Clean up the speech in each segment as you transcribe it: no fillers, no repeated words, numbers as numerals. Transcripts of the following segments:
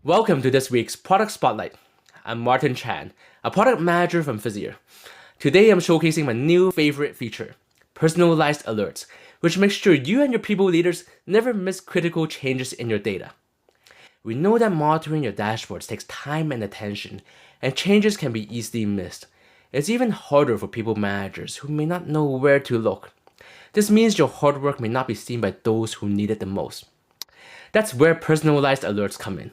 Welcome to this week's Product Spotlight. I'm Martin Chan, a product manager from Visier. Today I'm showcasing my new favorite feature, personalized alerts, which makes sure you and your people leaders never miss critical changes in your data. We know that monitoring your dashboards takes time and attention, and changes can be easily missed. It's even harder for people managers who may not know where to look. This means your hard work may not be seen by those who need it the most. That's where personalized alerts come in.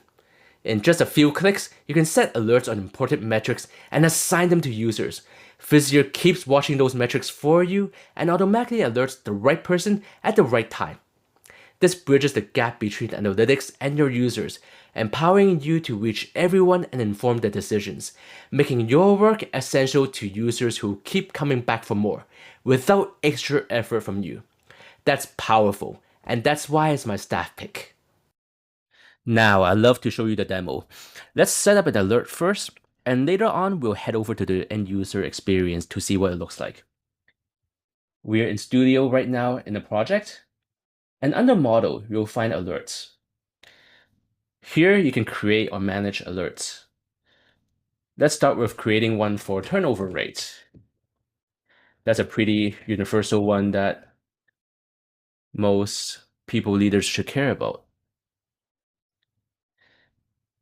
In just a few clicks, you can set alerts on important metrics and assign them to users. Visier keeps watching those metrics for you and automatically alerts the right person at the right time. This bridges the gap between analytics and your users, empowering you to reach everyone and inform their decisions, making your work essential to users who keep coming back for more, without extra effort from you. That's powerful, and that's why it's my staff pick. Now, I'd love to show you the demo. Let's set up an alert first, and later on, we'll head over to the end user experience to see what it looks like. We're in Studio right now in the project, and under Model, you'll find alerts. Here, you can create or manage alerts. Let's start with creating one for turnover rate. That's a pretty universal one that most people leaders should care about.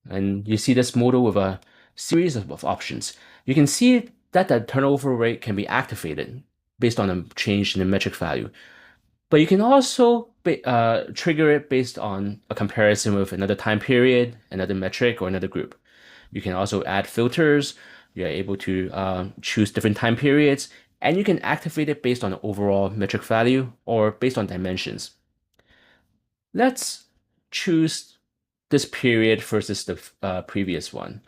And you see this modal with a series of options. You can see that the turnover rate can be activated based on a change in the metric value. But you can also trigger it based on a comparison with another time period, another metric, or another group. You can also add filters. You're able to choose different time periods, and you can activate it based on the overall metric value or based on dimensions. Let's choose this period versus the previous one.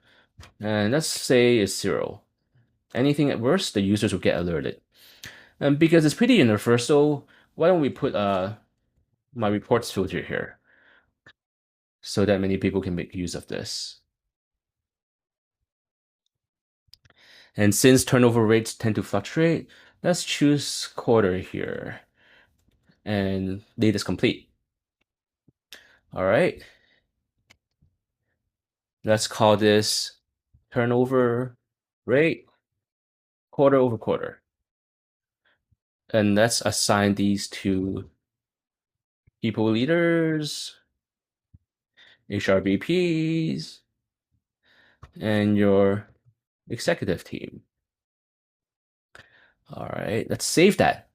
And let's say it's 0. Anything at worst, the users will get alerted. And because it's pretty universal, why don't we put my reports filter here so that many people can make use of this. And since turnover rates tend to fluctuate, let's choose quarter here and date is complete. All right. Let's call this turnover rate quarter over quarter. And let's assign these to people leaders, HRBPs, and your executive team. All right, let's save that.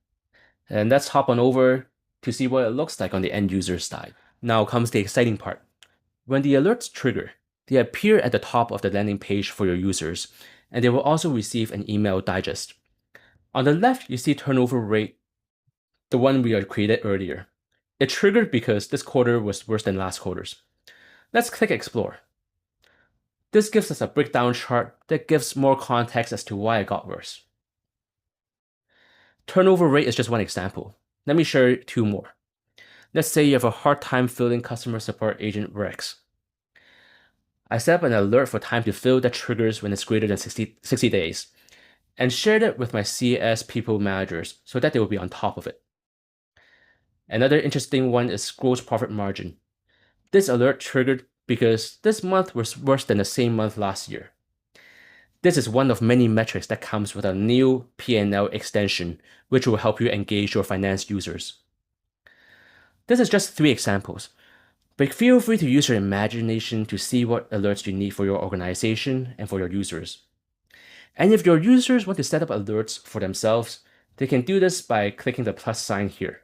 And let's hop on over to see what it looks like on the end user side. Now comes the exciting part. When the alerts trigger, they appear at the top of the landing page for your users, and they will also receive an email digest. On the left, you see turnover rate, the one we had created earlier. It triggered because this quarter was worse than last quarter's. Let's click Explore. This gives us a breakdown chart that gives more context as to why it got worse. Turnover rate is just one example. Let me share 2 more. Let's say you have a hard time filling customer support agent recs. I set up an alert for time to fill that triggers when it's greater than 60 days, and shared it with my CS people managers so that they will be on top of it. Another interesting one is gross profit margin. This alert triggered because this month was worse than the same month last year. This is one of many metrics that comes with a new P&L extension, which will help you engage your finance users. This is just 3 examples, but feel free to use your imagination to see what alerts you need for your organization and for your users. And if your users want to set up alerts for themselves, they can do this by clicking the plus sign here.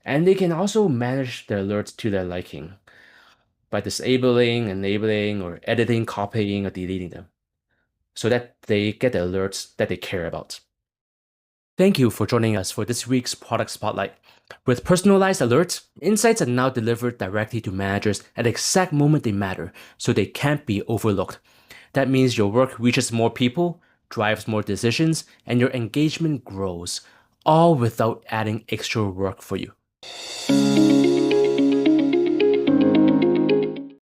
And they can also manage their alerts to their liking by disabling, enabling, or editing, copying, or deleting them so that they get the alerts that they care about. Thank you for joining us for this week's Product Spotlight. With personalized alerts, insights are now delivered directly to managers at the exact moment they matter, so they can't be overlooked. That means your work reaches more people, drives more decisions, and your engagement grows, all without adding extra work for you.